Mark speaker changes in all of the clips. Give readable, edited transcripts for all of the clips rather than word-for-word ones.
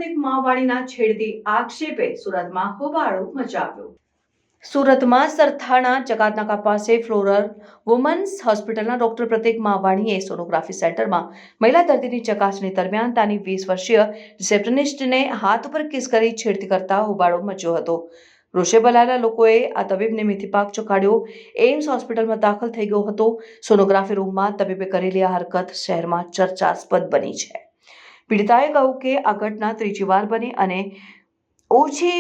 Speaker 1: પ્રતિક માવાણીના છેડતી આક્ષેપે સુરતમાં હોબાળો મચાવ્યો। સુરતમાં સરથાણા જકાતનાકા પાસે ફ્લોરલ વુમન્સ હોસ્પિટલના ડોક્ટર પ્રતિક માવાણીએ સોનોગ્રાફી સેન્ટરમાં મહિલા દર્દીની ચકાસણી દરમિયાન તેની 20 વર્ષીય રિસેપ્શનિસ્ટને હાથ ઉપર કિસ કરી છેડતી કરતા હોબાળો મચ્યો હતો। રોષે ભરાયેલા લોકોએ આ તબીબને મેથીપાક ચખાડ્યો। એમ્સ હોસ્પિટલમાં દાખલ થઈ ગયો હતો। સોનોગ્રાફી રૂમમાં તબીબે કરેલી આ હરકત શહેરમાં ચર્ચાસ્પદ બની છે। પીડિતાએ કહ્યું કે આ ઘટના ત્રીજી વાર બની અને ઓછી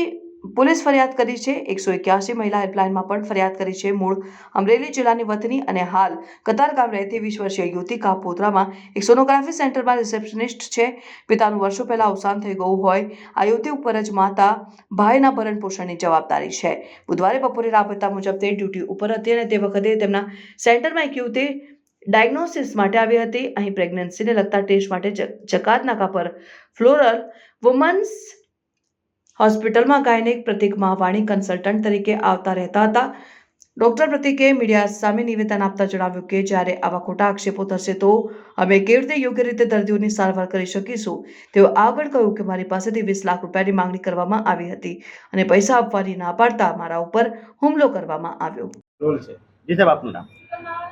Speaker 1: પોલીસ ફરિયાદ કરી છે। 181 મહિલા હેલ્પલાઇનમાં પણ ફરિયાદ કરી છે। મૂળ અમરેલી જિલ્લાની વતની અને હાલ કતારગામ રહેતી 20 વર્ષીય યુવતી કાપોદ્રામાં એક સોનોગ્રાફી સેન્ટરમાં રિસેપ્શનિસ્ટ છે। પિતાનું વર્ષો પહેલા અવસાન થઈ ગયું હોય આ યુવતી ઉપર જ માતા ભાઈના ભરણ પોષણની જવાબદારી છે। બુધવારે બપોરે રાબતા મુજબ તે ડ્યુટી ઉપર હતી અને તે વખતે તેમના સેન્ટરમાં એક યુવતી ડાયગ્નોસિસ માટે આવી હતી। અહીં પ્રેગ્નન્સીને લગતા ટેસ્ટ માટે જકાતનાકા પર ફ્લોરલ વુમન્સ હોસ્પિટલમાં ગાયનેક પ્રતિક માવાણી કન્સલ્ટન્ટ તરીકે આવતા રહેતા હતા। ડોક્ટર પ્રતિકે મીડિયા સામે નિવેદન આપતા જણાવ્યું કે જ્યારે આવા ખોટા આક્ષેપો થશે તો અમે કેવી રીતે યોગ્ય રીતે દર્દીઓની સારવાર કરી શકીશું। તેઓ આગળ કહ્યું કે મારી પાસેથી 20 લાખ રૂપિયાની માંગણી કરવામાં આવી હતી અને પૈસા આપવાની ના પાડતા મારા ઉપર હુમલો કરવામાં આવ્યો।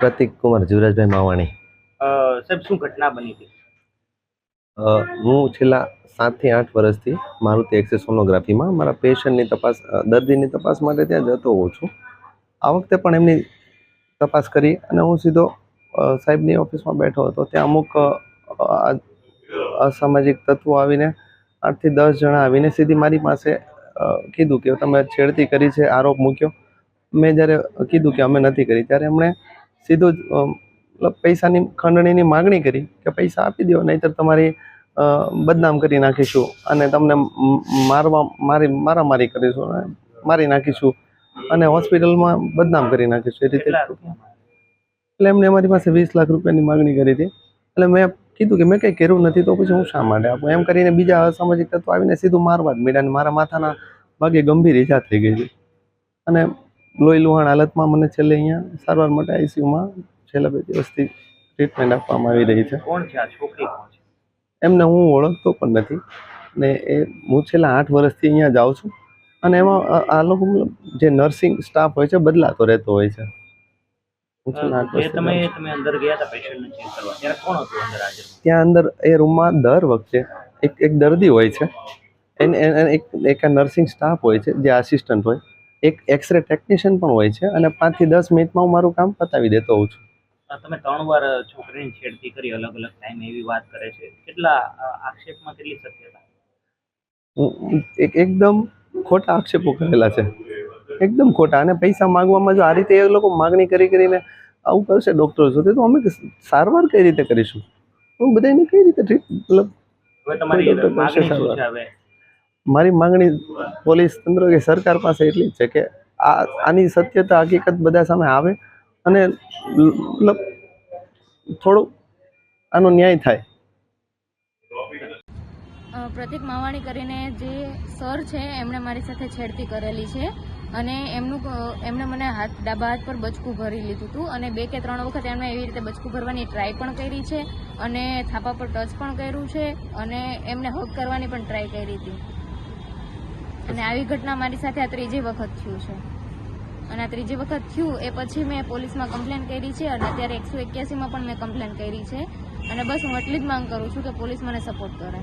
Speaker 2: પ્રતિક કુમાર જીવરાજભાઈ માવાણી।
Speaker 3: સાહેબ શું ઘટના બની હતી?
Speaker 2: હું છેલ્લા 7 થી 8 વર્ષથી મારુતિ એક્સેસ સોનોગ્રાફીમાં મારા પેશન્ટની તપાસ દર્દીની તપાસ માટે ત્યાં જતો હોઉં છું। આ વખતે પણ એમની તપાસ કરી અને હું સીધો સાહેબની ઓફિસમાં બેઠો હતો। ત્યાં અમુક અસામાજિક તત્વો આવીને 8 થી 10 જણા આવીને સીધી મારી પાસે કીધું કે તમે છેડતી કરી છે, આરોપ મૂક્યો। મેં જ્યારે કીધું કે અમે નથી કરી ત્યારે એમણે સીધું જ પૈસાની ખંડણીની માગણી કરી કે પૈસા આપી દો નહીંતર તમારી બદનામ કરી નાખીશું અને તમને મારામારી કરીશું અને મારી નાખીશું અને હોસ્પિટલમાં બદનામ કરી નાખીશું। એ રીતે એટલે એમને અમારી પાસે 20 લાખ રૂપિયાની માગણી કરી હતી। એટલે મેં કીધું કે મેં કંઈ કર્યું નથી તો પછી હું શા માટે આપું એમ કરીને બીજા અસામાજિક તત્વો આવીને સીધું મારવા જ માંડ્યા અને મારા માથાના ભાગે ગંભીર ઈજા થઈ ગઈ હતી અને લોહી લુહાણ હાલતમાં મને છેલ્લે અહીંયા સારવાર માટે આઈસીયુમાં છેલ્લા 2 દિવસથી ટ્રીટમેન્ટ આપવામાં આવી રહી છે।
Speaker 3: કોણ છે આ છોકરી? કોણ છે?
Speaker 2: એમને હું ઓળખતો પણ નથી ને હું છેલ્લા 8 વર્ષથી અહીંયા જાઉં છું અને એમાં આ લોકો જે નર્સિંગ સ્ટાફ હોય છે બદલાતો રહેતો હોય છે।
Speaker 3: તમે અંદર ગયા હતા પેશન્ટને ચેક કરવા ત્યારે કોણ હતું અંદર હાજર?
Speaker 2: ત્યાં અંદર એ રૂમમાં દર વખતે એક દર્દી હોય છે, એક નર્સિંગ સ્ટાફ હોય છે જે આસિસ્ટન્ટ હોય, એક એક્સરે ટેકનિશિયન પણ હોય છે અને 5 થી 10 મિનિટમાં હું મારું કામ પતાવી દેતો હોઉં છું।
Speaker 3: તમે 3 વાર છોકરીની છેડતી કરી અલગ અલગ ટાઈમ એવી વાત કરે છે, કેટલા આક્ષેપમાં કેટલી સત્યતા?
Speaker 2: એકદમ ખોટા આક્ષેપો કરેલા છે, એકદમ ખોટા। અને પૈસા માંગવામાં જો આ રીતે એ લોકો માગણી કરીને આવું કરશે ડોક્ટર સુધી તો અમે સારવાર કઈ રીતે કરીશું? હું બધાને કઈ રીતે મતલબ મારી માંગણી પોલીસ તંત્ર કે સરકાર પાસે એટલી જ છે કે આની સત્યતા હકીકત બધા સામે આવે અને મતલબ થોડું આનો ન્યાય થાય।
Speaker 4: પ્રતિક માવાણી કરીને જે સર છે એમણે મારી સાથે છેડતી કરેલી છે અને એમણે મને ડાબા હાથ પર બચકું ભરી લીધું હતું અને 2 કે 3 વખત એમણે એવી રીતે બચકું ભરવાની ટ્રાય પણ કરી છે અને થાપા પર ટચ પણ કર્યું છે અને એમને હગ કરવાની પણ ટ્રાય કરી હતી અને આવી ઘટના મારી સાથે આ 3જી વખત થયું છે અને આ 3જી વખત થયું એ પછી મેં પોલીસમાં કમ્પ્લેન કરી છે અને અત્યારે 181માં પણ મેં કમ્પ્લેન કરી છે અને બસ હું એટલી જ માંગ કરું છું કે પોલીસ મને સપોર્ટ કરે।